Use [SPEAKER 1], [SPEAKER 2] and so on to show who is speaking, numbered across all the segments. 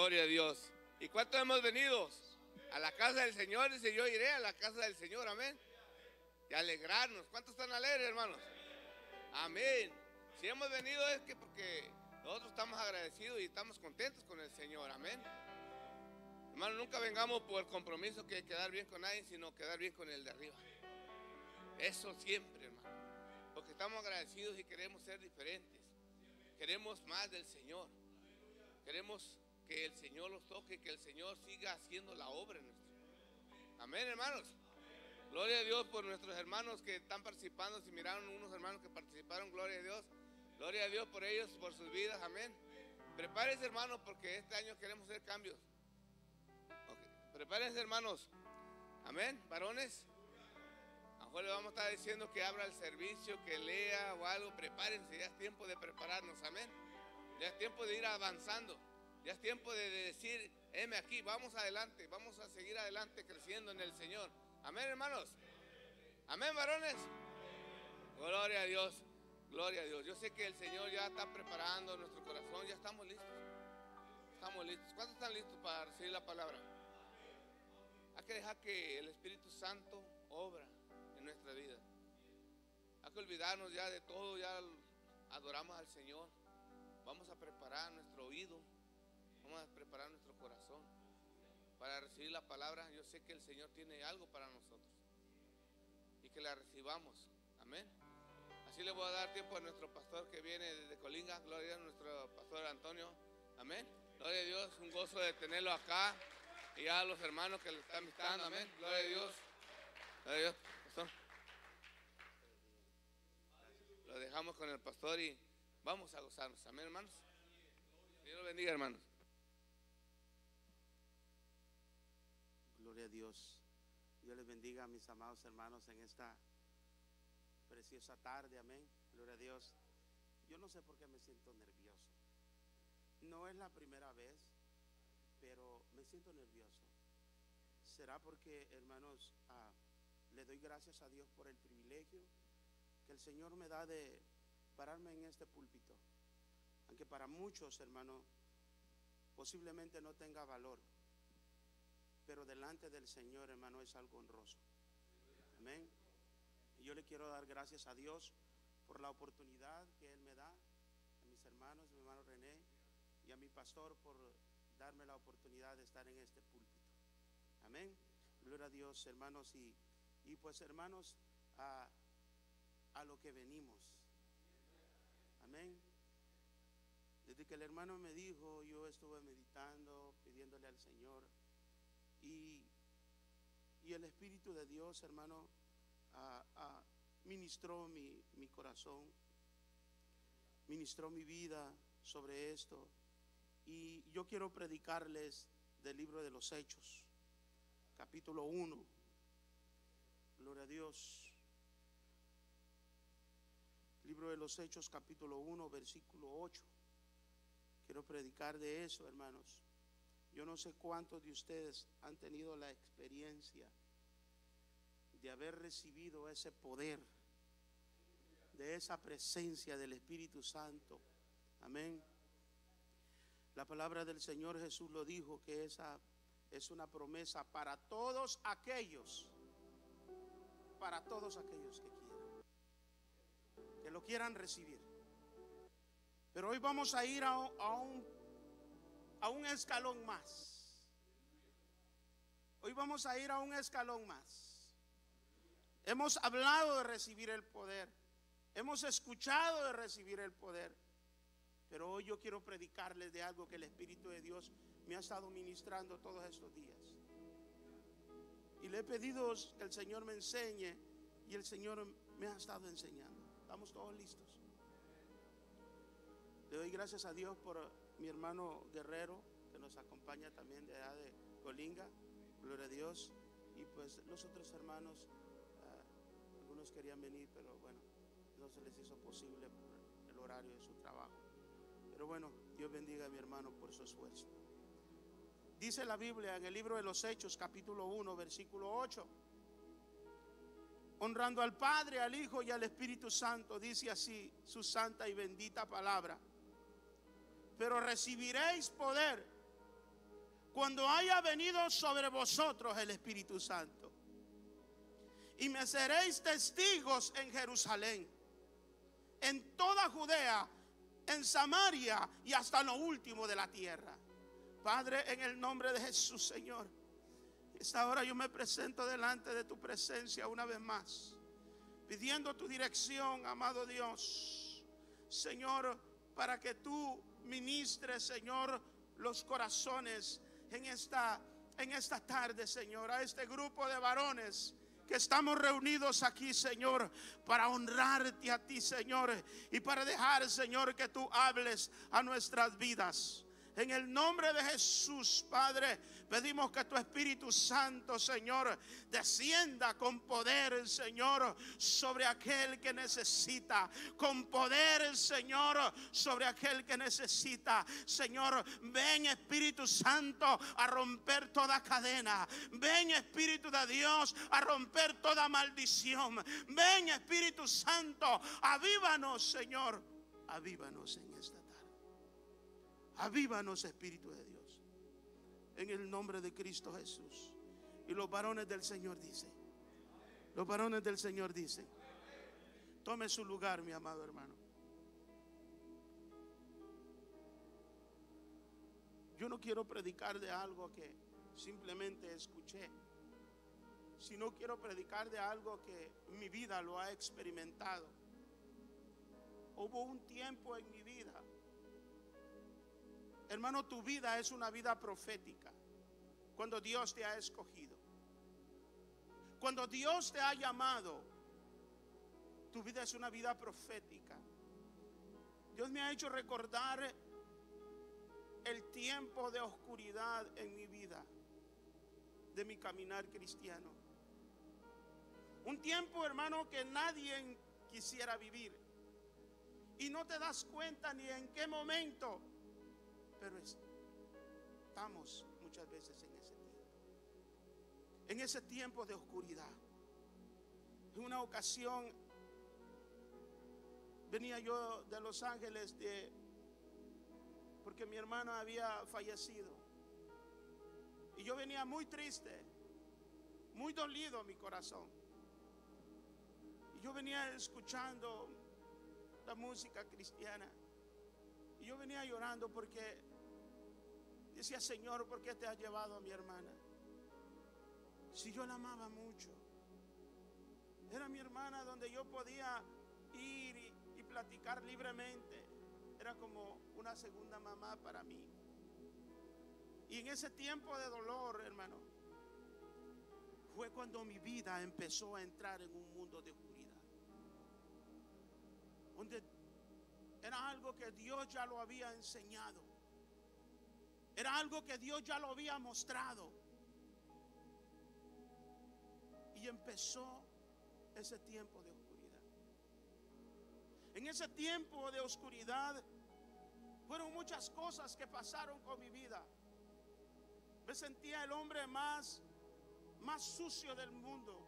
[SPEAKER 1] Gloria a Dios. ¿Y cuántos hemos venido a la casa del Señor? Dice, yo iré a la casa del Señor, amén. Y alegrarnos. ¿Cuántos están alegres, hermanos? Amén. Si hemos venido es que porque nosotros estamos agradecidos y estamos contentos con el Señor, amén. Hermano, nunca vengamos por compromiso que quedar bien con nadie, sino quedar bien con el de arriba. Eso siempre, hermano. Porque estamos agradecidos y queremos ser diferentes. Queremos más del Señor. Queremos que el Señor los toque, que el Señor siga haciendo la obra en nuestro. Amén, hermanos. Gloria a Dios por nuestros hermanos que están participando. Si miraron unos hermanos que participaron, gloria a Dios. Gloria a Dios por ellos, por sus vidas, amén. Prepárense, hermanos, porque este año queremos hacer cambios. Okay. Prepárense, hermanos. Amén, varones. A lo mejor le vamos a estar diciendo que abra el servicio, que lea o algo. Prepárense, ya es tiempo de prepararnos, amén. Ya es tiempo de ir avanzando. Ya es tiempo de decir, heme aquí, vamos adelante, vamos a seguir adelante creciendo en el Señor. Amén, hermanos. Amén, varones. Gloria a Dios, gloria a Dios. Yo sé que el Señor ya está preparando nuestro corazón, ya estamos listos. Estamos listos. ¿Cuántos están listos para recibir la palabra? Hay que dejar que el Espíritu Santo obra en nuestra vida. Hay que olvidarnos ya de todo, ya adoramos al Señor. Vamos a preparar nuestro oído, vamos a preparar nuestro corazón para recibir la palabra. Yo sé que el Señor tiene algo para nosotros y que la recibamos, amén. Así le voy a dar tiempo a nuestro pastor que viene desde Colinga. Gloria a Dios, nuestro pastor Antonio, amén. Gloria a Dios, un gozo de tenerlo acá y a los hermanos que le están visitando, amén. Gloria a Dios, gloria a Dios, pastor. Lo dejamos con el pastor y vamos a gozarnos, amén, hermanos. Dios los bendiga, hermanos.
[SPEAKER 2] Gloria a Dios. Dios les bendiga a mis amados hermanos en esta preciosa tarde, amén. Gloria a Dios. Yo no sé por qué me siento nervioso. No es la primera vez, pero me siento nervioso. Será porque, hermanos, le doy gracias a Dios por el privilegio que el Señor me da de pararme en este púlpito, aunque para muchos, hermanos, posiblemente no tenga valor, pero delante del Señor, hermano, es algo honroso. Amén. Y yo le quiero dar gracias a Dios por la oportunidad que Él me da, a mis hermanos, mi hermano René y a mi pastor por darme la oportunidad de estar en este púlpito. Amén. Gloria a Dios, hermanos. Y pues, hermanos, a lo que venimos. Amén. Desde que el hermano me dijo, yo estuve meditando, pidiéndole al Señor, y el Espíritu de Dios, hermano, ministró mi corazón, ministró mi vida sobre esto. Y yo quiero predicarles del libro de los Hechos, capítulo 1. Gloria a Dios. Libro de los Hechos, capítulo 1, versículo 8. Quiero predicar de eso, hermanos. Yo no sé cuántos de ustedes han tenido la experiencia de haber recibido ese poder, de esa presencia del Espíritu Santo. Amén. La palabra del Señor Jesús lo dijo, que esa es una promesa para todos aquellos que lo quieran recibir. Pero hoy vamos a ir a un escalón más. Hoy vamos a ir a un escalón más. Hemos hablado de recibir el poder, hemos escuchado de recibir el poder, pero hoy yo quiero predicarles de algo que el Espíritu de Dios me ha estado ministrando todos estos días. Y le he pedido que el Señor me enseñe, y el Señor me ha estado enseñando. ¿Estamos todos listos? Le doy gracias a Dios por mi hermano Guerrero, que nos acompaña también de allá de Colinga. Gloria a Dios. Y pues los otros hermanos, algunos querían venir, pero bueno, no se les hizo posible por el horario de su trabajo. Pero bueno, Dios bendiga a mi hermano por su esfuerzo. Dice la Biblia en el libro de los Hechos, capítulo 1, versículo 8: honrando al Padre, al Hijo y al Espíritu Santo, dice así su santa y bendita palabra: pero recibiréis poder cuando haya venido sobre vosotros el Espíritu Santo. Y me seréis testigos en Jerusalén, en toda Judea, en Samaria y hasta lo último de la tierra. Padre, en el nombre de Jesús, Señor, esta hora yo me presento delante de tu presencia una vez más, pidiendo tu dirección, amado Dios, Señor, para que tú ministres, Señor, los corazones en esta tarde, Señor, a este grupo de varones que estamos reunidos aquí, Señor, para honrarte a ti, Señor, y para dejar, Señor, que tú hables a nuestras vidas. En el nombre de Jesús, Padre, pedimos que tu Espíritu Santo, Señor, descienda con poder, Señor, sobre aquel que necesita. Con poder, Señor, sobre aquel que necesita. Señor, ven, Espíritu Santo, a romper toda cadena. Ven, Espíritu de Dios, a romper toda maldición. Ven, Espíritu Santo, avívanos, Señor. Avívanos en esta tarde. Avívanos, Espíritu de Dios, en el nombre de Cristo Jesús. Y los varones del Señor dicen, los varones del Señor dicen, tome su lugar, mi amado hermano. Yo no quiero predicar de algo que simplemente escuché, sino quiero predicar de algo que mi vida lo ha experimentado. Hubo un tiempo en mi vida, hermano, tu vida es una vida profética. Cuando Dios te ha escogido, cuando Dios te ha llamado, tu vida es una vida profética. Dios me ha hecho recordar el tiempo de oscuridad en mi vida, de mi caminar cristiano. Un tiempo, hermano, que nadie quisiera vivir. Y no te das cuenta ni en qué momento, pero estamos muchas veces en ese tiempo de oscuridad. En una ocasión venía yo de Los Ángeles porque mi hermano había fallecido, y yo venía muy triste, muy dolido mi corazón, y yo venía escuchando la música cristiana, y yo venía llorando porque decía, Señor, ¿por qué te has llevado a mi hermana? Si yo la amaba mucho. Era mi hermana donde yo podía ir y platicar libremente. Era como una segunda mamá para mí. Y en ese tiempo de dolor, hermano, fue cuando mi vida empezó a entrar en un mundo de oscuridad, donde era algo que Dios ya lo había enseñado. Era algo que Dios ya lo había mostrado. Y empezó ese tiempo de oscuridad. En ese tiempo de oscuridad fueron muchas cosas que pasaron con mi vida. Me sentía el hombre más sucio del mundo.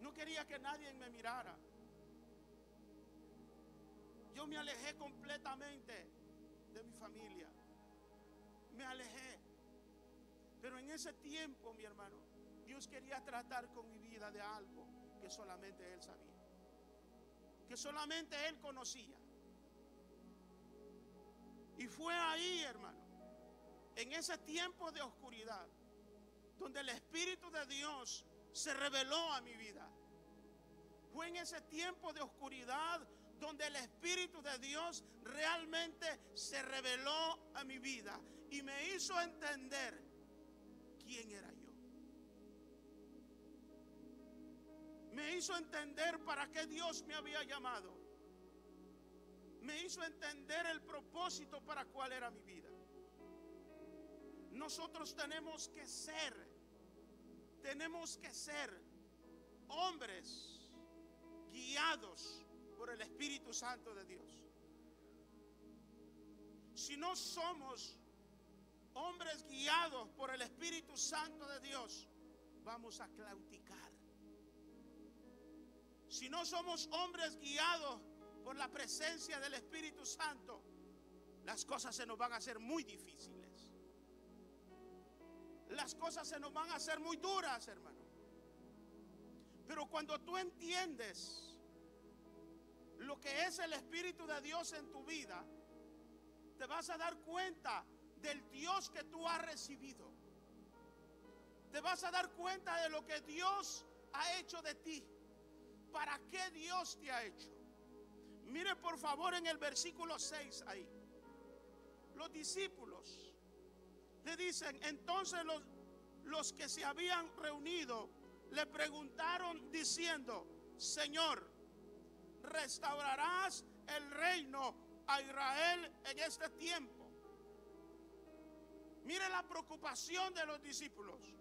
[SPEAKER 2] No quería que nadie me mirara. Yo me alejé completamente de mi familia. Me alejé. Pero en ese tiempo, mi hermano, Dios quería tratar con mi vida de algo que solamente Él sabía, que solamente Él conocía. Y fue ahí, hermano, en ese tiempo de oscuridad, donde el Espíritu de Dios se reveló a mi vida. Fue en ese tiempo de oscuridad donde el Espíritu de Dios realmente se reveló a mi vida y me hizo entender quién era yo. Me hizo entender para qué Dios me había llamado. Me hizo entender el propósito para cuál era mi vida. Nosotros tenemos que ser hombres guiados por el Espíritu Santo de Dios. Si no somos hombres guiados por el Espíritu Santo de Dios, vamos a claudicar. Si no somos hombres guiados por la presencia del Espíritu Santo, las cosas se nos van a hacer muy difíciles. las cosas se nos van a hacer muy duras, hermano. Pero cuando tú entiendes lo que es el Espíritu de Dios en tu vida, te vas a dar cuenta del Dios que tú has recibido. Te vas a dar cuenta de lo que Dios ha hecho de ti. ¿Para qué Dios te ha hecho? Mire por favor en el versículo 6 ahí. Los discípulos le dicen, entonces los que se habían reunido le preguntaron diciendo, Señor, ¿restaurarás el reino a Israel en este tiempo? Mire la preocupación de los discípulos.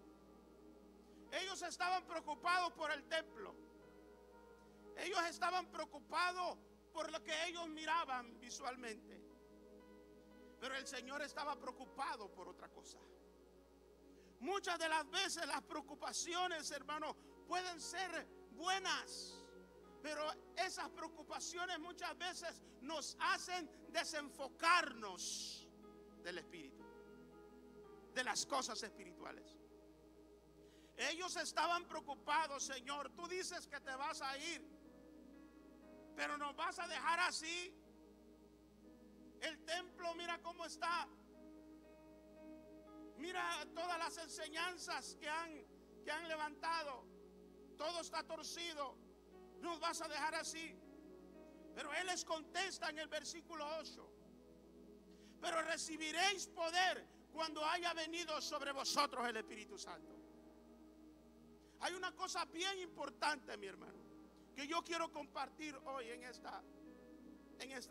[SPEAKER 2] Ellos estaban preocupados por el templo. Ellos estaban preocupados por lo que ellos miraban visualmente. Pero el Señor estaba preocupado por otra cosa. Muchas de las veces las preocupaciones, hermanos, pueden ser buenas, pero esas preocupaciones muchas veces nos hacen desenfocarnos del Espíritu, de las cosas espirituales. Ellos estaban preocupados, Señor, tú dices que te vas a ir, pero nos vas a dejar así. El templo, mira cómo está. Mira todas las enseñanzas que han levantado. Todo está torcido. Nos vas a dejar así. Pero Él les contesta en el versículo 8. Pero recibiréis poder cuando haya venido sobre vosotros el Espíritu Santo. Hay una cosa bien importante, mi hermano, que yo quiero compartir hoy en esta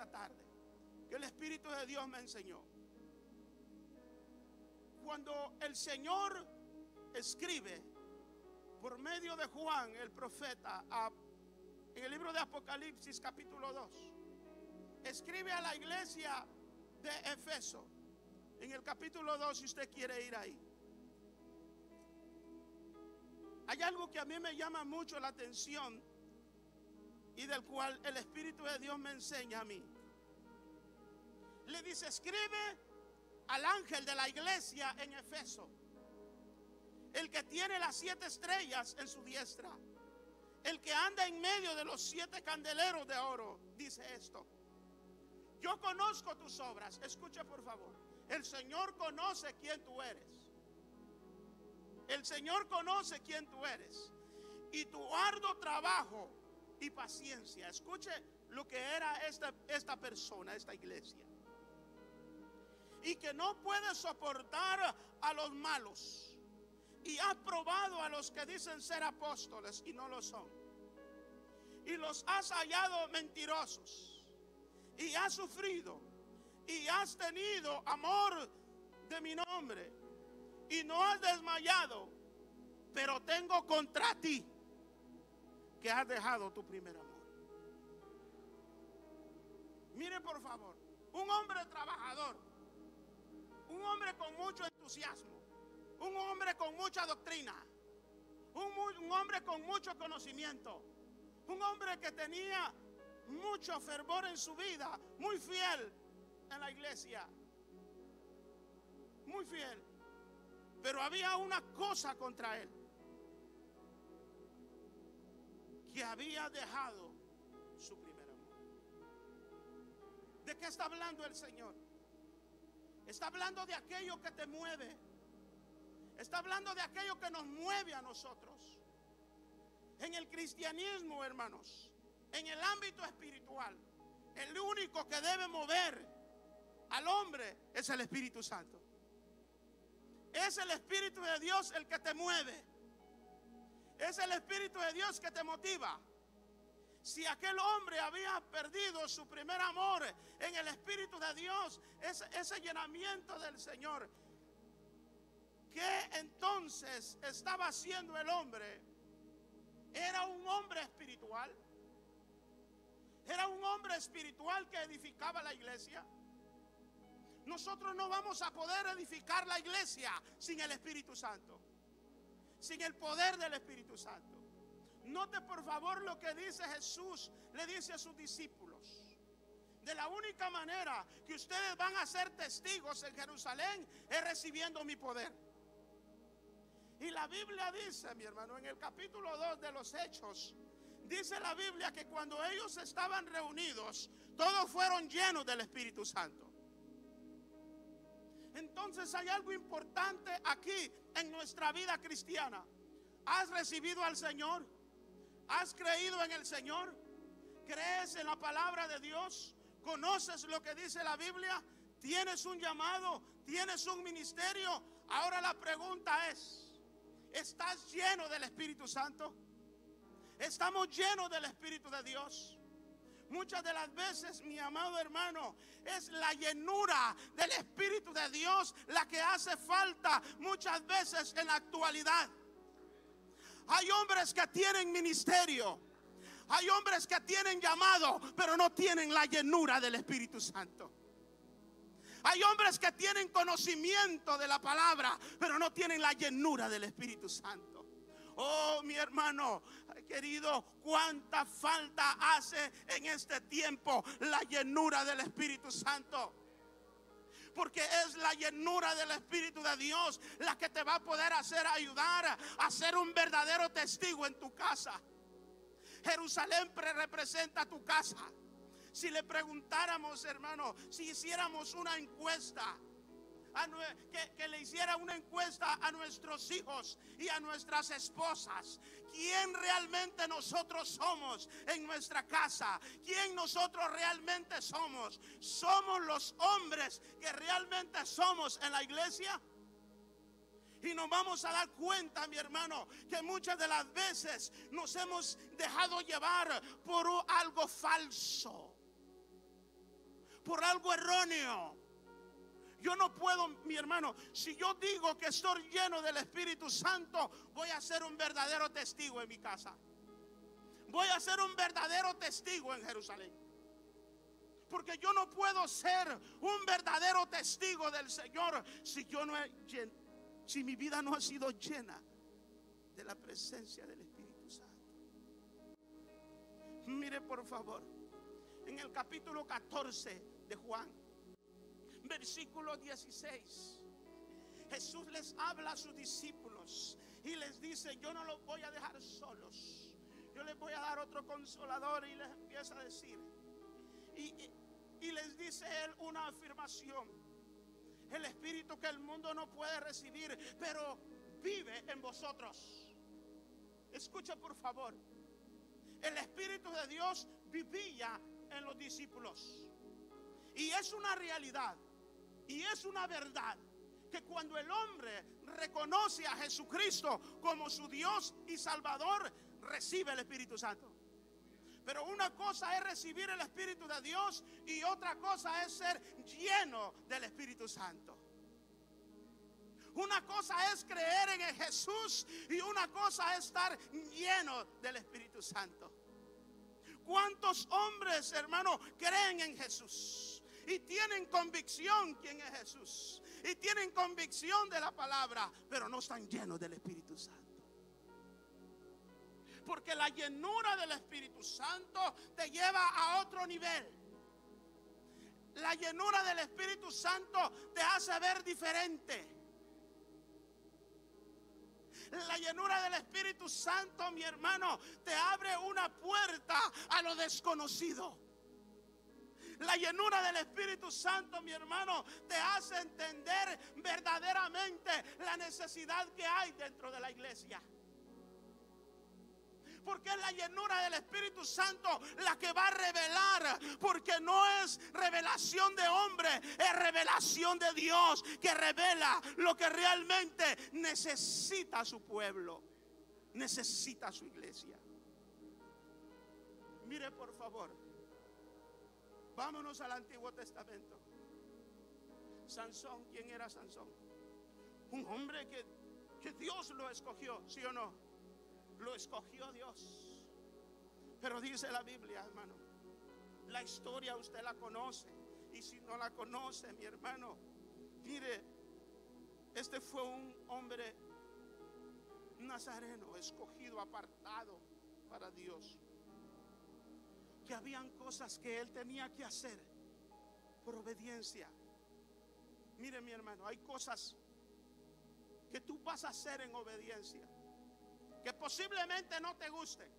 [SPEAKER 2] tarde, que el Espíritu de Dios me enseñó. Cuando el Señor escribe por medio de Juan el profeta en el libro de Apocalipsis capítulo 2, escribe a la iglesia de Efeso en el capítulo 2, si usted quiere ir ahí. Hay algo que a mí me llama mucho la atención y del cual el Espíritu de Dios me enseña a mí. Le dice, escribe al ángel de la iglesia en Efeso, el que tiene las 7 estrellas en su diestra, el que anda en medio de los 7 candeleros de oro, dice esto: yo conozco tus obras. Escuche por favor, el Señor conoce quién tú eres. El Señor conoce quién tú eres y tu arduo trabajo y paciencia. Escuche lo que era esta persona, esta iglesia. Y que no puedes soportar a los malos. Y has probado a los que dicen ser apóstoles y no lo son. Y los has hallado mentirosos. Y has sufrido. Y has tenido amor de mi nombre. Y no has desmayado. Pero tengo contra ti que has dejado tu primer amor. Mire por favor, un hombre trabajador, un hombre con mucho entusiasmo, un hombre con mucha doctrina, un hombre con mucho conocimiento, un hombre que tenía mucho fervor en su vida, muy fiel en la iglesia, muy fiel. Pero había una cosa contra él, que había dejado su primer amor. ¿De qué está hablando el Señor? Está hablando de aquello que te mueve. Está hablando de aquello que nos mueve a nosotros. En el cristianismo, hermanos, en el ámbito espiritual, el único que debe mover al hombre es el Espíritu Santo. Es el Espíritu de Dios el que te mueve. Es el Espíritu de Dios que te motiva. Si aquel hombre había perdido su primer amor en el Espíritu de Dios, ese llenamiento del Señor, ¿qué entonces estaba haciendo el hombre? Era un hombre espiritual. Era un hombre espiritual que edificaba la iglesia. Nosotros no vamos a poder edificar la iglesia sin el Espíritu Santo, sin el poder del Espíritu Santo. Note por favor lo que dice Jesús, le dice a sus discípulos: de la única manera que ustedes van a ser testigos en Jerusalén es recibiendo mi poder. Y la Biblia dice, mi hermano, en el capítulo 2 de los Hechos, dice la Biblia que cuando ellos estaban reunidos, todos fueron llenos del Espíritu Santo. Entonces hay algo importante aquí en nuestra vida cristiana. ¿Has recibido al Señor? ¿Has creído en el Señor? ¿Crees en la palabra de Dios? ¿Conoces lo que dice la Biblia? ¿Tienes un llamado? ¿Tienes un ministerio? Ahora la pregunta es, ¿estás lleno del Espíritu Santo? ¿Estamos llenos del Espíritu de Dios? Muchas de las veces, mi amado hermano, es la llenura del Espíritu de Dios la que hace falta muchas veces en la actualidad. Hay hombres que tienen ministerio, hay hombres que tienen llamado, pero no tienen la llenura del Espíritu Santo. Hay hombres que tienen conocimiento de la palabra, pero no tienen la llenura del Espíritu Santo. Oh, mi hermano querido, cuánta falta hace en este tiempo la llenura del Espíritu Santo. Porque es la llenura del Espíritu de Dios la que te va a poder ayudar a ser un verdadero testigo en tu casa. Jerusalén representa tu casa. Si le preguntáramos, hermano, si hiciéramos una encuesta, que le hiciera una encuesta a nuestros hijos y a nuestras esposas, ¿quién realmente nosotros somos en nuestra casa? ¿Quién nosotros realmente somos? ¿Somos los hombres que realmente somos en la iglesia? Y nos vamos a dar cuenta, mi hermano, que muchas de las veces nos hemos dejado llevar por algo falso, por algo erróneo. Yo no puedo, mi hermano, si yo digo que estoy lleno del Espíritu Santo, voy a ser un verdadero testigo en mi casa. Voy a ser un verdadero testigo en Jerusalén. Porque yo no puedo ser un verdadero testigo del Señor si mi vida no ha sido llena de la presencia del Espíritu Santo. Mire por favor, en el capítulo 14 de Juan, versículo 16, Jesús les habla a sus discípulos y les dice: yo no los voy a dejar solos, yo les voy a dar otro consolador. Y les empieza a decir, y les dice él una afirmación: el Espíritu que el mundo no puede recibir, pero vive en vosotros. Escucha por favor, el Espíritu de Dios vivía en los discípulos. Y es una realidad, y es una verdad, que cuando el hombre reconoce a Jesucristo como su Dios y Salvador, recibe el Espíritu Santo. Pero una cosa es recibir el Espíritu de Dios y otra cosa es ser lleno del Espíritu Santo. Una cosa es creer en Jesús y una cosa es estar lleno del Espíritu Santo. ¿Cuántos hombres, hermano, creen en Jesús y tienen convicción quién es Jesús y tienen convicción de la palabra, pero no están llenos del Espíritu Santo? Porque la llenura del Espíritu Santo te lleva a otro nivel. La llenura del Espíritu Santo te hace ver diferente. La llenura del Espíritu Santo, mi hermano, te abre una puerta a lo desconocido. La llenura del Espíritu Santo, mi hermano, te hace entender verdaderamente la necesidad que hay dentro de la iglesia. Porque es la llenura del Espíritu Santo la que va a revelar, porque no es revelación de hombre, es revelación de Dios, que revela lo que realmente necesita su pueblo, necesita su iglesia. Mire por favor, vámonos al Antiguo Testamento. Sansón, ¿quién era Sansón? Un hombre que Dios lo escogió, ¿sí o no? Lo escogió Dios. Pero dice la Biblia, hermano, la historia usted la conoce. Y si no la conoce, mi hermano, mire, este fue un hombre nazareno, escogido, apartado para Dios. Que habían cosas que él tenía que hacer por obediencia. Mire, mi hermano, hay cosas que tú vas a hacer en obediencia, que posiblemente no te gusten,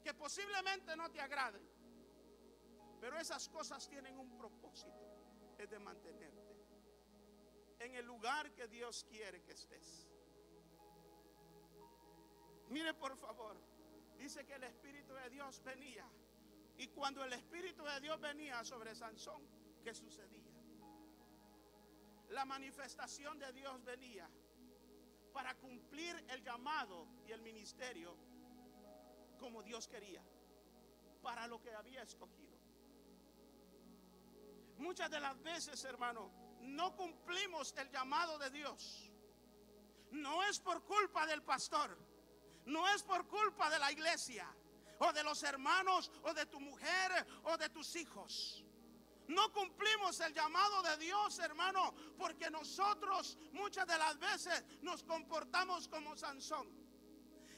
[SPEAKER 2] que posiblemente no te agraden, pero esas cosas tienen un propósito, es de mantenerte en el lugar que Dios quiere que estés. Mire, por favor, dice que el Espíritu de Dios venía, y cuando el Espíritu de Dios venía sobre Sansón, ¿qué sucedía? La manifestación de Dios venía para cumplir el llamado y el ministerio como Dios quería, para lo que había escogido. Muchas de las veces, hermano, no cumplimos el llamado de Dios. No es por culpa del pastor, no es por culpa de la iglesia, o de los hermanos, o de tu mujer, o de tus hijos. No cumplimos el llamado de Dios, hermano, porque nosotros muchas de las veces nos comportamos como Sansón.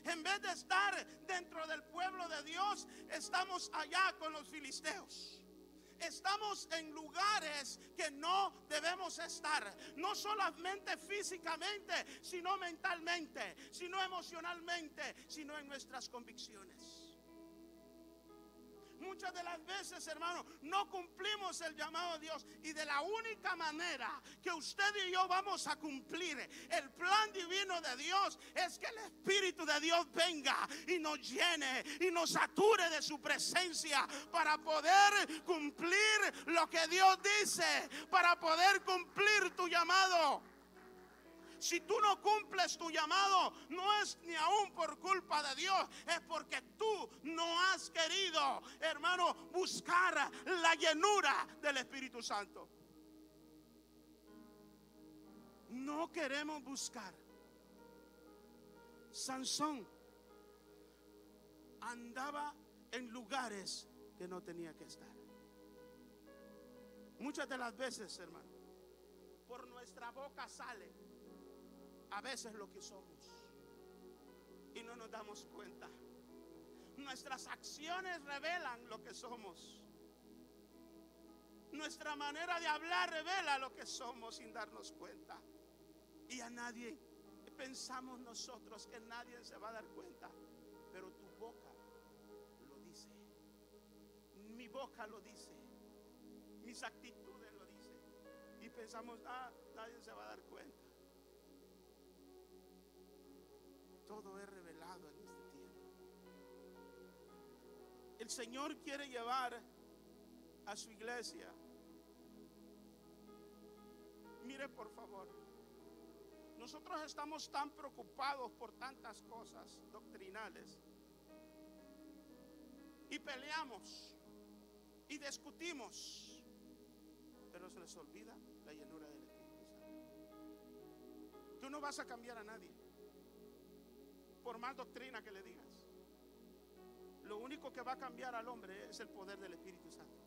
[SPEAKER 2] En vez de estar dentro del pueblo de Dios, estamos allá con los filisteos. Estamos en lugares que no debemos estar, no solamente físicamente, sino mentalmente, sino emocionalmente, sino en nuestras convicciones. Muchas de las veces, hermano, no cumplimos el llamado de Dios, y de la única manera que usted y yo vamos a cumplir el plan divino de Dios es que el Espíritu de Dios venga y nos llene y nos sature de su presencia para poder cumplir lo que Dios dice, para poder cumplir tu llamado. Si tú no cumples tu llamado, no es ni aún por culpa de Dios, es porque tú no has querido, hermano, buscar la llenura del Espíritu Santo. No queremos buscar. Sansón andaba en lugares que no tenía que estar. Muchas de las veces, hermano, por nuestra boca sale a veces lo que somos y no nos damos cuenta. Nuestras acciones revelan lo que somos. Nuestra manera de hablar revela lo que somos sin darnos cuenta. Y a nadie, pensamos nosotros que nadie se va a dar cuenta, pero tu boca lo dice. Mi boca lo dice. Mis actitudes lo dicen. Y pensamos, nadie se va a dar cuenta. Todo es revelado en este tiempo. El Señor quiere llevar a su iglesia. Mire, por favor, nosotros estamos tan preocupados por tantas cosas doctrinales y peleamos y discutimos, pero se les olvida la llenura del Espíritu Santo. Tú no vas a cambiar a nadie por más doctrina que le digas. Lo único que va a cambiar al hombre es el poder del Espíritu Santo.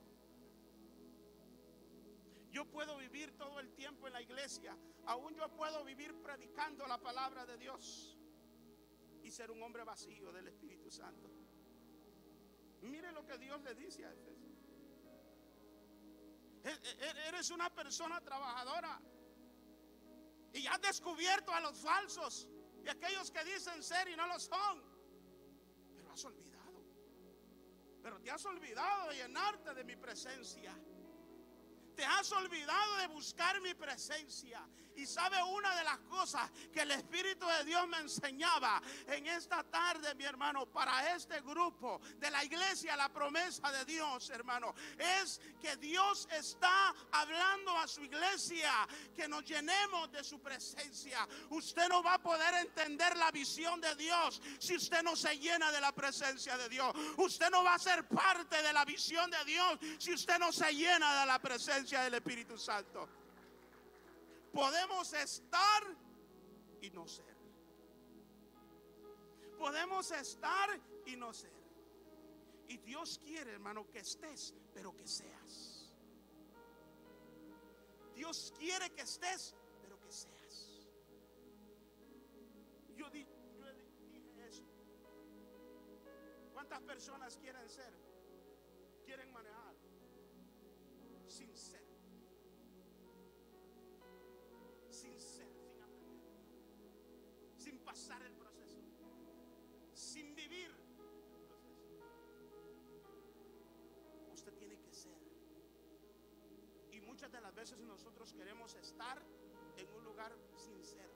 [SPEAKER 2] Yo puedo vivir todo el tiempo en la iglesia, aún yo puedo vivir predicando la palabra de Dios y ser un hombre vacío del Espíritu Santo. Mire lo que Dios le dice a Efesios. Eres una persona trabajadora y has descubierto a los falsos y aquellos que dicen ser y no lo son, pero has olvidado, te has olvidado de llenarte de mi presencia. Te has olvidado de buscar mi presencia. Y sabe una de las cosas que el Espíritu de Dios me enseñaba en esta tarde, mi hermano, para este grupo de la iglesia, la promesa de Dios, hermano, es que Dios está hablando a su iglesia que nos llenemos de su presencia. Usted no va a poder entender la visión de Dios si usted no se llena de la presencia de Dios. Usted no va a ser parte de la visión de Dios si usted no se llena de la presencia del Espíritu Santo. Podemos estar y no ser. Podemos estar y no ser. Y Dios quiere, hermano, que estés, pero que seas. Dios quiere que estés, pero que seas. Yo dije eso. ¿Cuántas personas quieren ser? Quieren manejar sin ser. Sin ser, sin aprender. muchas de las veces nosotros queremos estar en un lugar sin ser.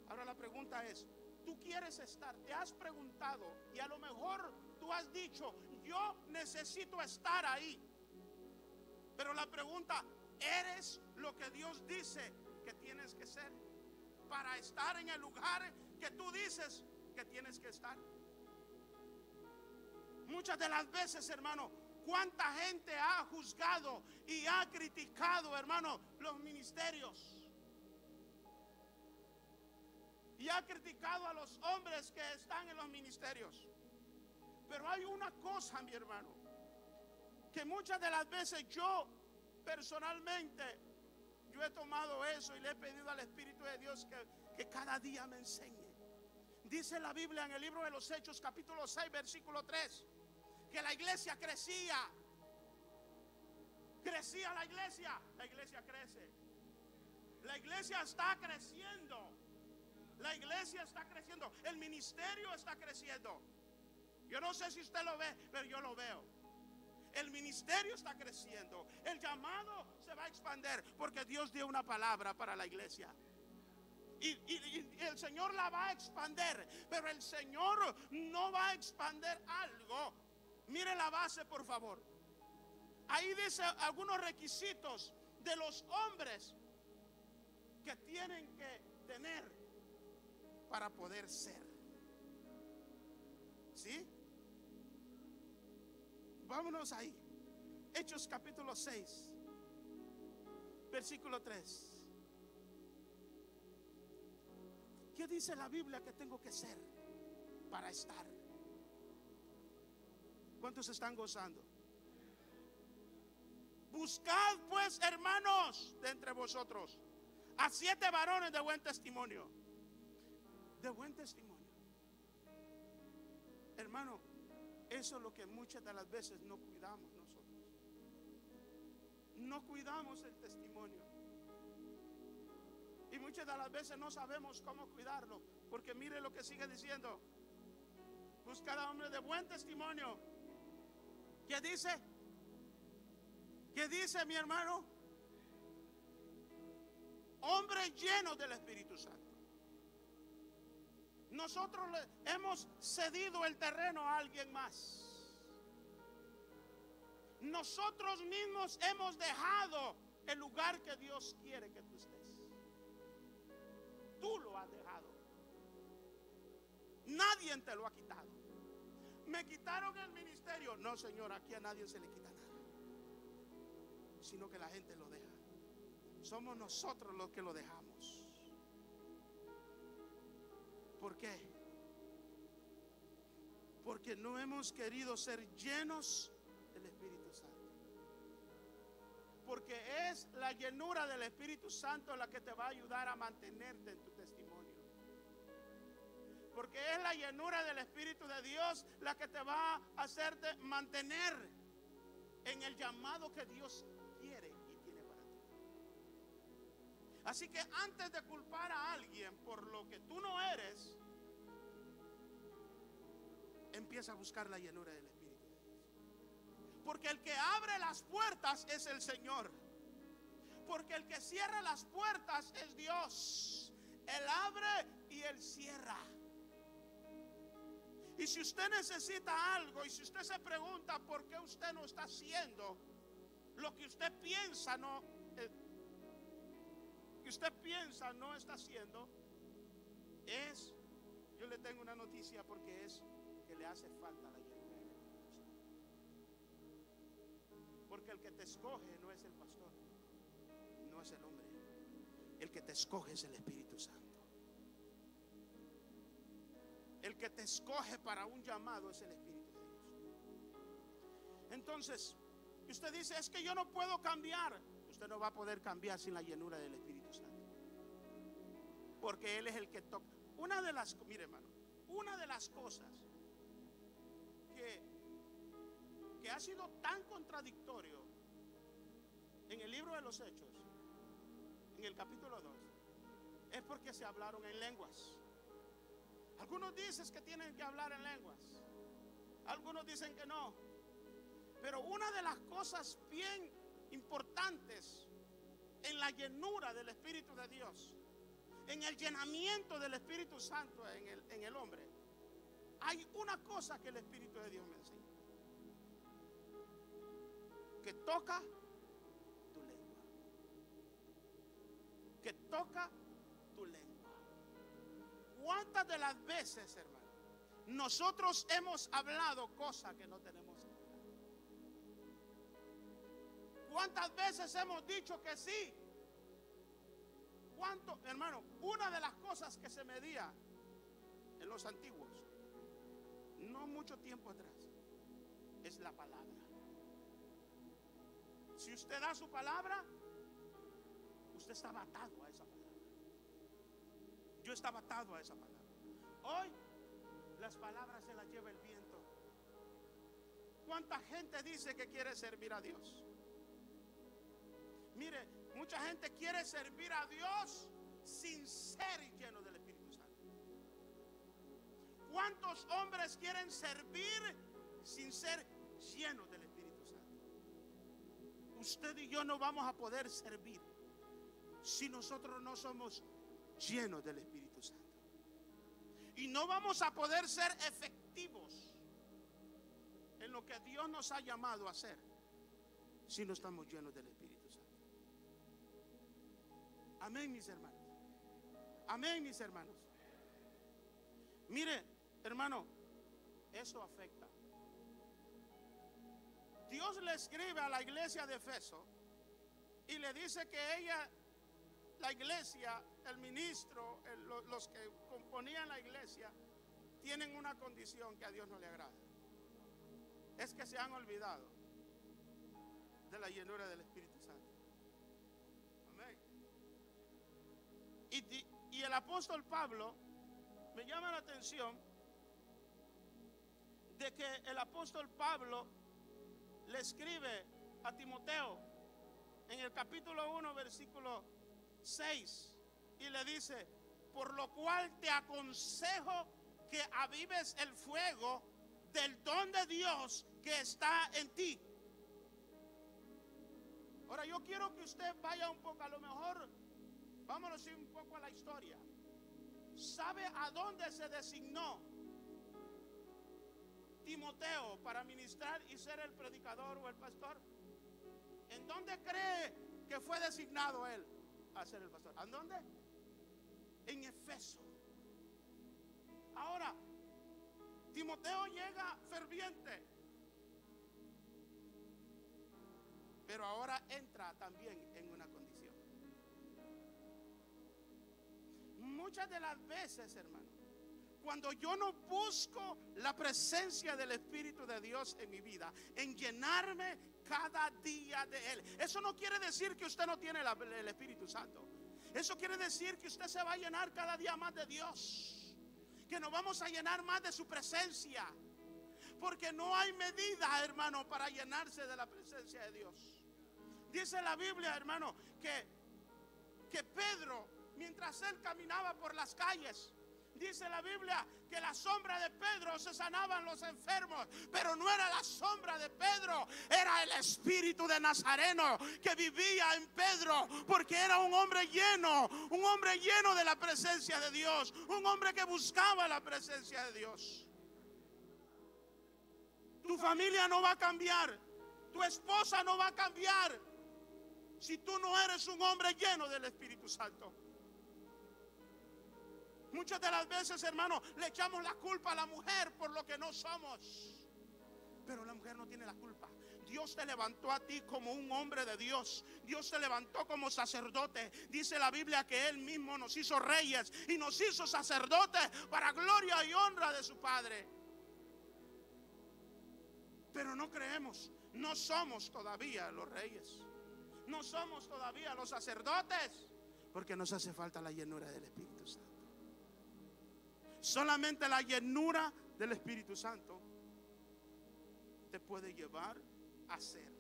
[SPEAKER 2] Ahora la pregunta es, ¿tú quieres estar? ¿Te has preguntado? Y a lo mejor tú has dicho, yo necesito estar ahí. Pero la pregunta, ¿eres lo que Dios dice que tienes que ser para estar en el lugar que tú dices que tienes que estar? Muchas de las veces, hermano, cuánta gente ha juzgado y ha criticado, hermano, los ministerios. Y ha criticado a los hombres que están en los ministerios. Pero hay una cosa, mi hermano, que muchas de las veces yo personalmente, yo he tomado eso y le he pedido al Espíritu de Dios que cada día me enseñe. Dice la Biblia en el libro de los Hechos, capítulo 6, versículo 3, que la iglesia crecía. Crecía la iglesia crece. La iglesia está creciendo. La iglesia está creciendo. El ministerio está creciendo. Yo no sé si usted lo ve, pero yo lo veo. El ministerio está creciendo. El llamado se va a expandir porque Dios dio una palabra para la iglesia. Y el Señor la va a expandir. Pero el Señor no va a expandir algo. Mire la base, por favor. Ahí dice algunos requisitos de los hombres que tienen que tener para poder ser. ¿Sí? Vámonos ahí. Hechos capítulo 6, versículo 3. ¿Qué dice la Biblia que tengo que ser para estar? ¿Cuántos están gozando? Buscad pues, hermanos, de entre vosotros a 7 varones de buen testimonio. De buen testimonio. Hermano, eso es lo que muchas de las veces no cuidamos nosotros. No cuidamos el testimonio. Y muchas de las veces no sabemos cómo cuidarlo. Porque mire lo que sigue diciendo. Buscar a hombres de buen testimonio. ¿Qué dice? ¿Qué dice, mi hermano? Hombres llenos del Espíritu Santo. Nosotros le hemos cedido el terreno a alguien más. Nosotros mismos hemos dejado el lugar que Dios quiere que tú estés. Tú lo has dejado. Nadie te lo ha quitado. Me quitaron el ministerio. No, Señor, aquí a nadie se le quita nada, sino que la gente lo deja. Somos nosotros los que lo dejamos. ¿Por qué? Porque no hemos querido ser llenos del Espíritu Santo. Porque es la llenura del Espíritu Santo la que te va a ayudar a mantenerte en tu testimonio. Porque es la llenura del Espíritu de Dios la que te va a hacerte mantener en el llamado que Dios quiere y tiene para ti. Así que antes de culpar a alguien por lo que tú no eres, empieza a buscar la llenura del Espíritu de Dios. Porque el que abre las puertas es el Señor. Porque el que cierra las puertas es Dios. Él abre y Él cierra. Y si usted necesita algo, y si usted se pregunta por qué usted no está haciendo lo que usted piensa no está haciendo, yo le tengo una noticia, porque es que le hace falta la llenura del Espíritu Santo. Porque el que te escoge no es el pastor, no es el hombre. El que te escoge es el Espíritu Santo. El que te escoge para un llamado es el Espíritu de Dios. Entonces, usted dice, es que yo no puedo cambiar. Usted no va a poder cambiar sin la llenura del Espíritu Santo. Porque Él es el que toca. Mire, hermano, una de las cosas que ha sido tan contradictorio en el libro de los Hechos, en el capítulo 2, es porque se hablaron en lenguas. Algunos dicen que tienen que hablar en lenguas. Algunos dicen que no. Pero una de las cosas bien importantes en la llenura del Espíritu de Dios, en el llenamiento del Espíritu Santo en el hombre, hay una cosa que el Espíritu de Dios me enseña, que toca tu lengua, que toca tu lengua. ¿Cuántas de las veces, hermano, nosotros hemos hablado cosas que no tenemos que hablar? ¿Cuántas veces hemos dicho que sí? ¿Cuánto, hermano? Una de las cosas que se medía en los antiguos, no mucho tiempo atrás, es la palabra. Si usted da su palabra, usted está atado a esa palabra. Yo estaba atado a esa palabra. Hoy las palabras se las lleva el viento. ¿Cuánta gente dice que quiere servir a Dios? Mire, mucha gente quiere servir a Dios sin ser lleno del Espíritu Santo. ¿Cuántos hombres quieren servir sin ser llenos del Espíritu Santo? Usted y yo no vamos a poder servir si nosotros no somos llenos del Espíritu Santo. Y no vamos a poder ser efectivos en lo que Dios nos ha llamado a hacer si no estamos llenos del Espíritu Santo. Amén, mis hermanos. Amén, mis hermanos. Mire, hermano, eso afecta. Dios le escribe a la iglesia de Efeso y le dice que ella, la iglesia, el ministro, los que componían la iglesia, tienen una condición que a Dios no le agrada. Es que se han olvidado de la llenura del Espíritu Santo. Amén. Y el apóstol Pablo, me llama la atención de que el apóstol Pablo le escribe a Timoteo en el capítulo 1, versículo 6, y le dice: por lo cual te aconsejo que avives el fuego del don de Dios que está en ti. Ahora yo quiero que usted vaya un poco, a lo mejor vámonos un poco a la historia. ¿Sabe a dónde se designó Timoteo para ministrar y ser el predicador o el pastor? ¿En dónde cree que fue designado él a ser el pastor? ¿En dónde? En Efeso. Ahora, Timoteo llega ferviente, pero ahora entra también en una condición. Muchas de las veces, hermano, cuando yo no busco la presencia del Espíritu de Dios en mi vida, en llenarme cada día de Él, eso no quiere decir que usted no tiene el Espíritu Santo. Eso quiere decir que usted se va a llenar cada día más de Dios, que nos vamos a llenar más de su presencia, porque no hay medida, hermano, para llenarse de la presencia de Dios. Dice la Biblia, hermano, que Pedro, mientras él caminaba por las calles, dice la Biblia que la sombra de Pedro se sanaban los enfermos, pero no era la sombra de Pedro, era el Espíritu de Nazareno que vivía en Pedro, porque era un hombre lleno de la presencia de Dios, un hombre que buscaba la presencia de Dios. Tu familia no va a cambiar, tu esposa no va a cambiar si tú no eres un hombre lleno del Espíritu Santo. Muchas de las veces, hermano, le echamos la culpa a la mujer por lo que no somos. Pero la mujer no tiene la culpa. Dios te levantó a ti como un hombre de Dios. Dios te levantó como sacerdote. Dice la Biblia que Él mismo nos hizo reyes y nos hizo sacerdotes para gloria y honra de su Padre. Pero no creemos, no somos todavía los reyes. No somos todavía los sacerdotes, porque nos hace falta la llenura del Espíritu Santo. Solamente la llenura del Espíritu Santo te puede llevar a ser.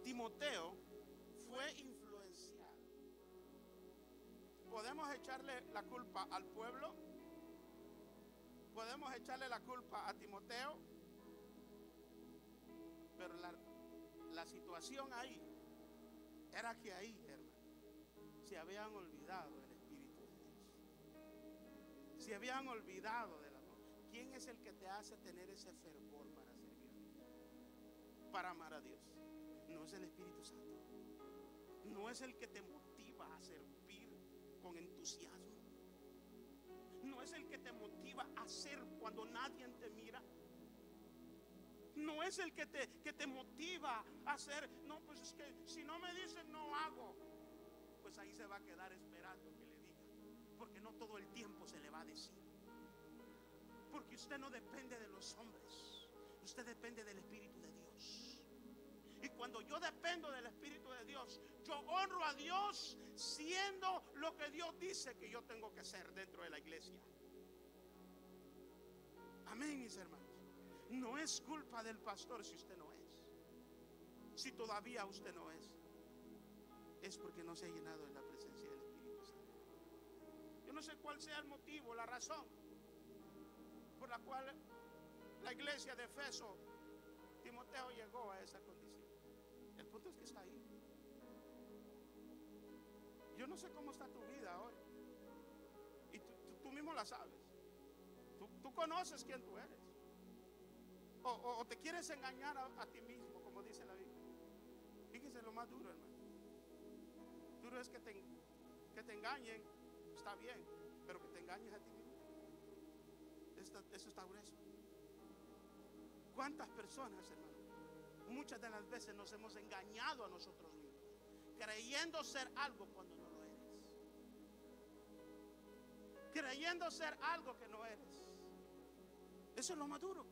[SPEAKER 2] Timoteo fue influenciado. ¿Podemos echarle la culpa al pueblo? podemos echarle la culpa a Timoteo, pero la situación ahí era que ahí, hermano, se habían olvidado del Espíritu de Dios. Se habían olvidado del amor. ¿Quién es el que te hace tener ese fervor para servir a Dios? Para amar a Dios. No es el Espíritu Santo. No es el que te motiva a servir con entusiasmo. No es el que te motiva a hacer cuando nadie te mira. No es el que te motiva a hacer. No, pues es que si no me dicen no hago. Pues ahí se va a quedar esperando que le diga. Porque no todo el tiempo se le va a decir. Porque usted no depende de los hombres. Usted depende del Espíritu de Dios. Y cuando yo dependo del Espíritu de Dios, yo honro a Dios siendo lo que Dios dice que yo tengo que ser dentro de la iglesia. Amén, mis hermanos. No es culpa del pastor si usted no es. Si todavía usted no es porque no se ha llenado de la presencia del Espíritu Santo. Yo no sé cuál sea el motivo, la razón por la cual la iglesia de Efeso, Timoteo llegó a esa condición. El punto es que está ahí. Yo no sé cómo está tu vida hoy. Y tú mismo la sabes. Tú conoces quién tú eres. O te quieres engañar a ti mismo, como dice la Biblia. Fíjese lo más duro, hermano. Duro es que te engañen, está bien, pero que te engañes a ti mismo, eso está grueso. ¿Cuántas personas, hermano? Muchas de las veces nos hemos engañado a nosotros mismos, creyendo ser algo cuando no lo eres, creyendo ser algo que no eres. Eso es lo más duro.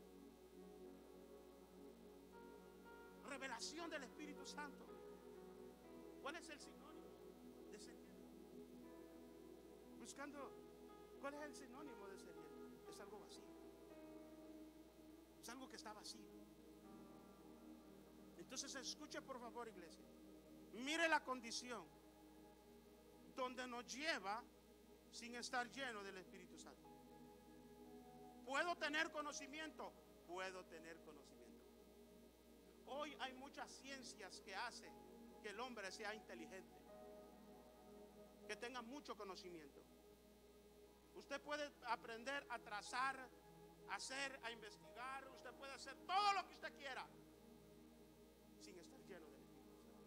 [SPEAKER 2] Revelación del Espíritu Santo. ¿Cuál es el sinónimo de ser lleno? Buscando, ¿cuál es el sinónimo de ser lleno? Es algo vacío. Es algo que está vacío. Entonces escuche por favor, iglesia. Mire la condición donde nos lleva sin estar lleno del Espíritu Santo. ¿Puedo tener conocimiento? Puedo tener conocimiento. Hoy hay muchas ciencias que hacen que el hombre sea inteligente, que tenga mucho conocimiento. Usted puede aprender a trazar, a hacer, a investigar. Usted puede hacer todo lo que usted quiera sin estar lleno del Espíritu Santo.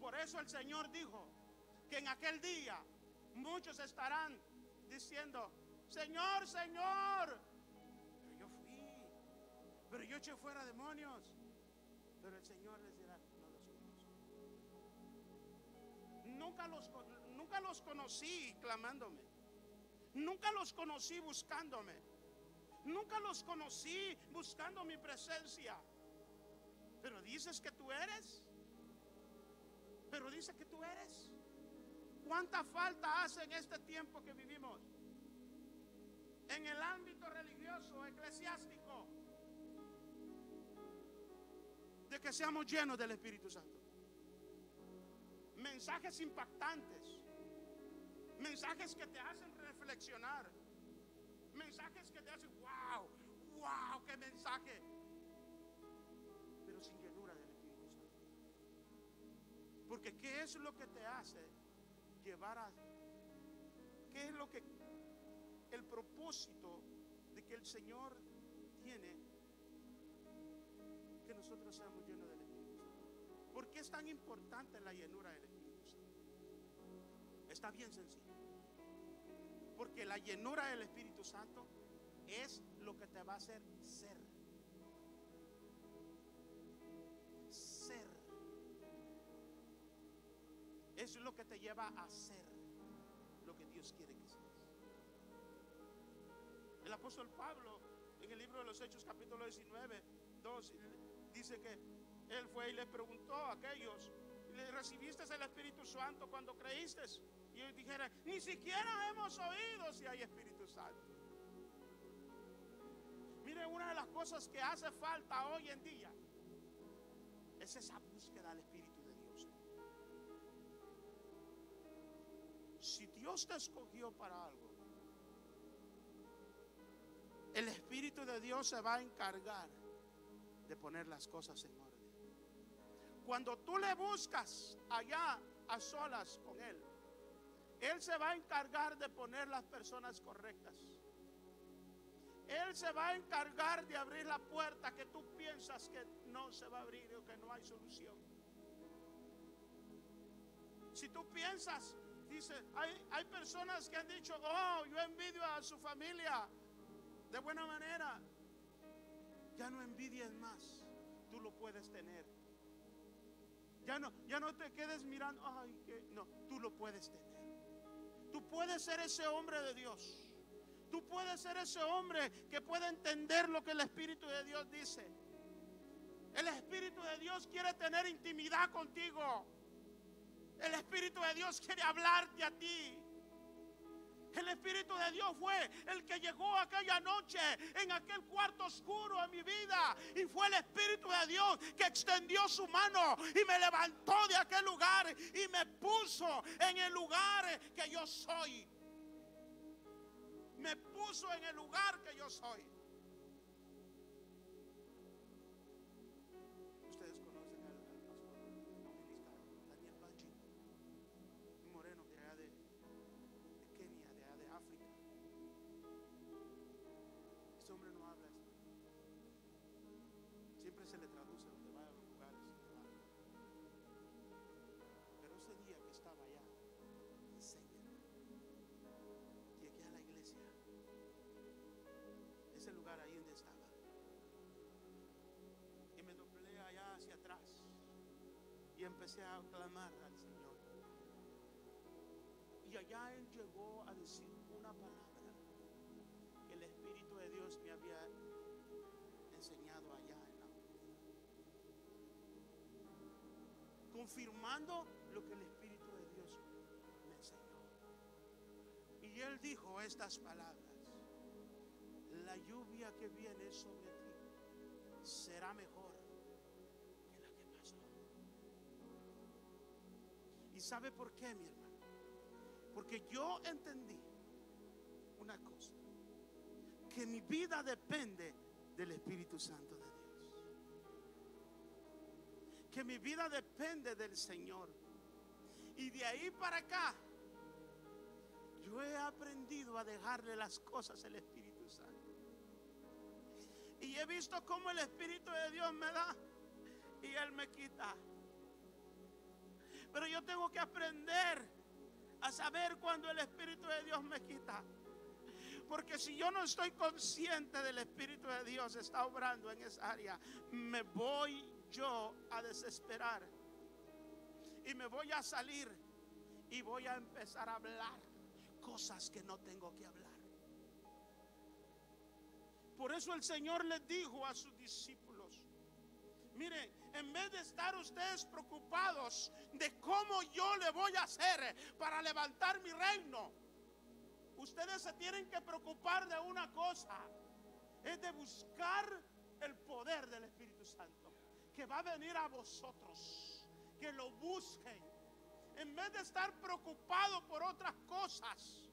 [SPEAKER 2] Por eso el Señor dijo que en aquel día muchos estarán diciendo: Señor, Señor, pero yo eché fuera demonios. Pero el Señor les dirá: no los conozco. Nunca los conocí clamándome. Nunca los conocí buscándome. Nunca los conocí buscando mi presencia. Pero dices que tú eres. Pero dices que tú eres. ¿Cuánta falta hace en este tiempo que vivimos? En el ámbito religioso, eclesiástico, de que seamos llenos del Espíritu Santo. Mensajes impactantes, mensajes que te hacen reflexionar, mensajes que te hacen wow, qué mensaje, pero sin llenura del Espíritu Santo. Porque ¿qué es lo que te hace llevar a, qué es lo que, el propósito de que el Señor tiene que nosotros seamos llenos del Espíritu Santo? ¿Por qué es tan importante la llenura del Espíritu Santo? Está bien sencillo. Porque la llenura del Espíritu Santo es lo que te va a hacer ser. Ser. Es lo que te lleva a ser lo que Dios quiere que seas. El apóstol Pablo, en el libro de los Hechos, capítulo 19, 2, dice que él fue y le preguntó a aquellos: ¿le recibiste el Espíritu Santo cuando creíste? Y ellos dijeron: ni siquiera hemos oído si hay Espíritu Santo. Mire, una de las cosas que hace falta hoy en día es esa búsqueda del Espíritu de Dios. Si Dios te escogió para algo, el Espíritu de Dios se va a encargar de poner las cosas en orden. Cuando tú le buscas allá a solas con Él, Él se va a encargar de poner las personas correctas. Él se va a encargar de abrir la puerta que tú piensas que no se va a abrir o que no hay solución. Si tú piensas, dice, hay personas que han dicho, oh, yo envidio a su familia de buena manera. Ya no envidies más, tú lo puedes tener. Ya no te quedes mirando, ay, que no, tú lo puedes tener. Tú puedes ser ese hombre de Dios. Tú puedes ser ese hombre que puede entender lo que el Espíritu de Dios dice. El Espíritu de Dios quiere tener intimidad contigo. El Espíritu de Dios quiere hablarte a ti. El Espíritu de Dios fue el que llegó aquella noche en aquel cuarto oscuro en mi vida. Y fue el Espíritu de Dios que extendió su mano y me levantó de aquel lugar y me puso en el lugar que yo soy. Me puso en el lugar que yo soy. Ustedes conocen al pastor dominicano Daniel Bachi, un moreno de allá de Kenia, de allá de África. Ese hombre no habla español. Siempre se le traduce donde va a los lugares. Pero ese día que estaba allá, llegué a la iglesia, ese lugar ahí donde estaba, y me doblé allá hacia atrás y empecé a clamar al Señor. Y allá Él llegó a decir una palabra que el Espíritu de Dios me había enseñado allá en la confirmando lo que el Espíritu de Dios me enseñó. Y Él dijo estas palabras: la lluvia que viene sobre ti será mejor que la que pasó. ¿Y sabe por qué, mi hermano? Porque yo entendí una cosa, que mi vida depende del Espíritu Santo de Dios, que mi vida depende del Señor. Y de ahí para acá yo he aprendido a dejarle las cosas al Espíritu Santo. Y he visto cómo el Espíritu de Dios me da y Él me quita. Pero yo tengo que aprender a saber cuando el Espíritu de Dios me quita. Porque si yo no estoy consciente del Espíritu de Dios está obrando en esa área, me voy yo a desesperar. Y me voy a salir y voy a empezar a hablar cosas que no tengo que hablar. Por eso el Señor les dijo a sus discípulos: miren, en vez de estar ustedes preocupados de cómo yo le voy a hacer para levantar mi reino, ustedes se tienen que preocupar de una cosa, es de buscar el poder del Espíritu Santo que va a venir a vosotros, que lo busquen. En vez de estar preocupado por otras cosas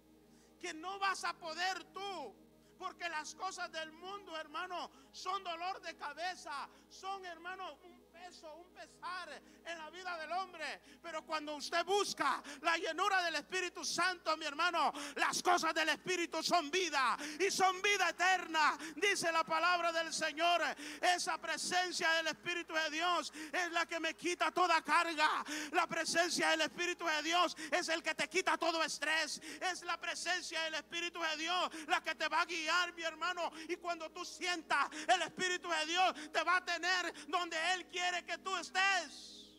[SPEAKER 2] que no vas a poder tú, porque las cosas del mundo, hermano, son dolor de cabeza, son, hermano, un peso, un pesar en la vida del hombre. Pero cuando usted busca la llenura del Espíritu Santo, mi hermano, las cosas del Espíritu son vida y son vida eterna. Dice la palabra del Señor: esa presencia del Espíritu de Dios es la que me quita toda carga. La presencia del Espíritu de Dios es el que te quita todo estrés. Es la presencia del Espíritu de Dios la que te va a guiar, mi hermano. Y cuando tú sientas el Espíritu de Dios, te va a tener donde Él quiere que tú estés,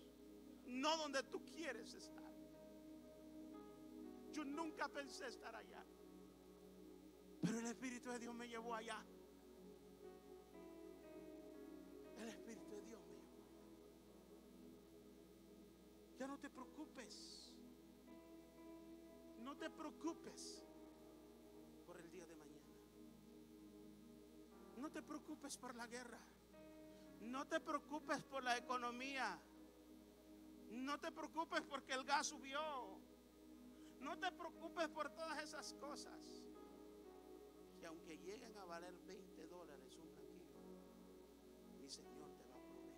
[SPEAKER 2] no donde tú quieres estar. Yo nunca pensé estar allá, pero el Espíritu de Dios me llevó allá. El Espíritu de Dios me llevó allá. Ya no te preocupes. No te preocupes por el día de mañana. No te preocupes por la guerra. No te preocupes por la economía. No te preocupes porque el gas subió. No te preocupes por todas esas cosas. que aunque lleguen a valer $20 un blanquillo, mi Señor te va a proveer.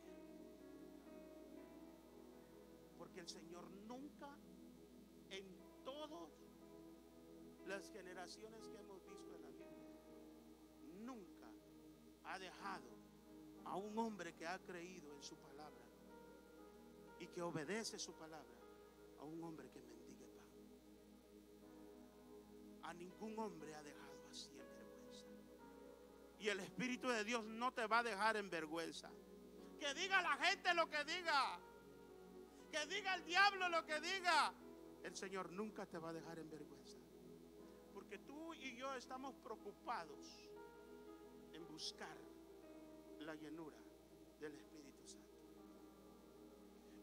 [SPEAKER 2] Porque el Señor nunca, en todas las generaciones que hemos visto en la Biblia, nunca ha dejado a un hombre que ha creído en su palabra y que obedece su palabra, a un hombre que mendigue pan. A ningún hombre ha dejado así en vergüenza. Y el Espíritu de Dios no te va a dejar en vergüenza. Que diga la gente lo que diga, que diga el diablo lo que diga, el Señor nunca te va a dejar en vergüenza. Porque tú y yo estamos preocupados en buscar la llenura del Espíritu Santo.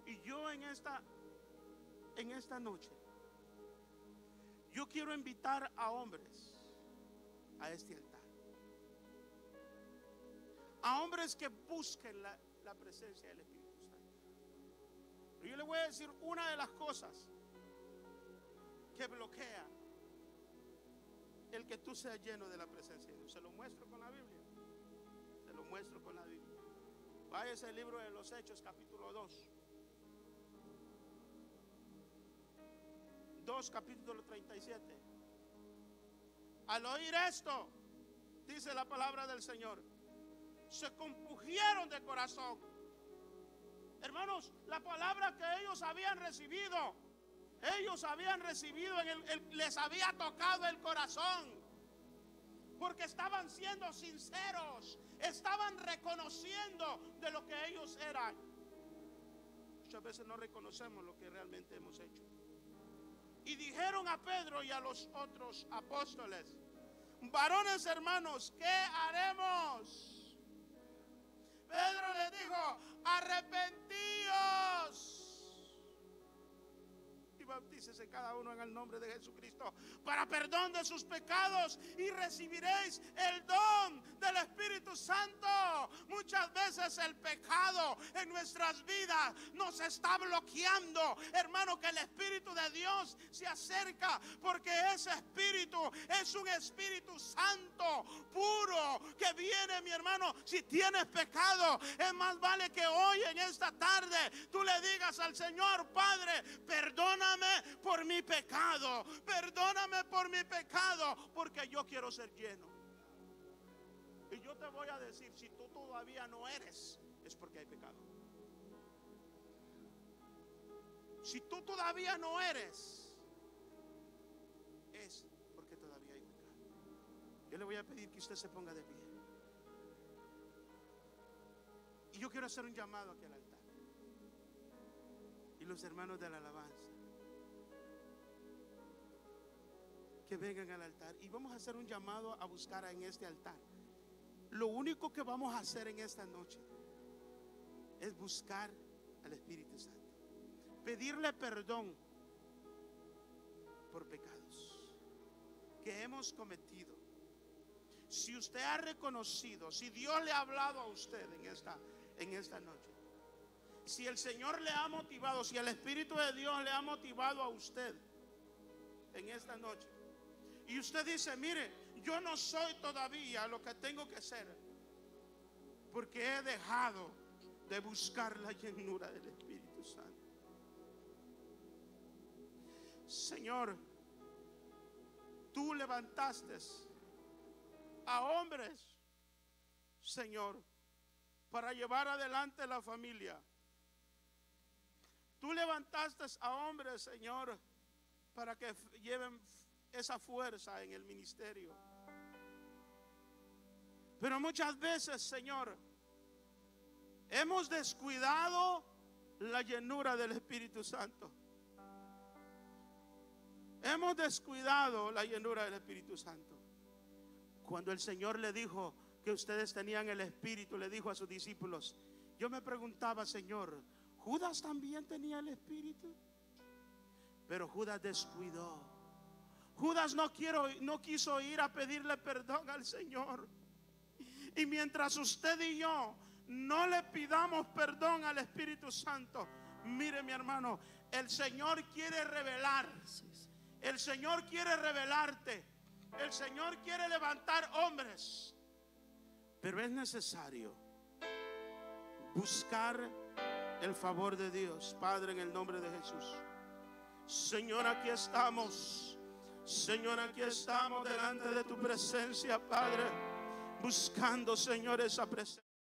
[SPEAKER 2] Y yo en esta noche, yo quiero invitar a hombres a este altar. A hombres que busquen la presencia del Espíritu Santo. Pero yo le voy a decir una de las cosas que bloquea el que tú seas lleno de la presencia de Dios. Se lo muestro con la Biblia. Se lo muestro con la Biblia. Váyase al libro de los Hechos, capítulo 2. 2, capítulo 37. Al oír esto, dice la palabra del Señor, se compungieron de corazón. Hermanos, la palabra que ellos habían recibido, les había tocado el corazón, porque estaban siendo sinceros, estaban reconociendo de lo que ellos eran. Muchas veces no reconocemos lo que realmente hemos hecho. Y dijeron a Pedro y a los otros apóstoles: varones hermanos, ¿qué haremos? Pedro les dijo: arrepentíos y bautícese cada uno en el nombre de Jesucristo para perdón de sus pecados y recibiréis el don del Espíritu Santo. Muchas veces el pecado en nuestras vidas nos está bloqueando, hermano, que el Espíritu de Dios se acerca, porque ese Espíritu es un Espíritu Santo puro que viene, mi hermano. Si tienes pecado, es más vale que hoy en esta tarde tú le digas al Señor: Padre, perdóname por mi pecado, perdóname por mi pecado, porque yo quiero ser lleno. Y yo te voy a decir, si tú todavía no eres, es porque hay pecado. Si tú todavía no eres, es porque todavía hay pecado. Yo le voy a pedir que usted se ponga de pie. Y yo quiero hacer un llamado aquí al altar. Y los hermanos de la alabanza, que vengan al altar. Y vamos a hacer un llamado a buscar en este altar. Lo único que vamos a hacer en esta noche es buscar al Espíritu Santo, pedirle perdón por pecados que hemos cometido. Si usted ha reconocido, si Dios le ha hablado a usted en esta noche, si el Señor le ha motivado, si el Espíritu de Dios le ha motivado a usted en esta noche, y usted dice: mire, yo no soy todavía lo que tengo que ser, porque he dejado de buscar la llenura del Espíritu Santo. Señor, tú levantaste a hombres, Señor, para llevar adelante la familia. Tú levantaste a hombres, Señor, para que lleven esa fuerza en el ministerio. Pero muchas veces, Señor, hemos descuidado la llenura del Espíritu Santo. Hemos descuidado la llenura del Espíritu Santo. Cuando el Señor le dijo que ustedes tenían el Espíritu, le dijo a sus discípulos, yo me preguntaba: Señor, ¿Judas también tenía el Espíritu? Pero Judas descuidó. Judas no quiso ir a pedirle perdón al Señor. Y mientras usted y yo no le pidamos perdón al Espíritu Santo, mire, mi hermano, el Señor quiere revelar. El Señor quiere revelarte El Señor quiere levantar hombres, pero es necesario buscar el favor de Dios. Padre, en el nombre de Jesús, Señor, aquí estamos. Señor, aquí estamos delante de tu presencia, Padre, buscando, Señor, esa presencia.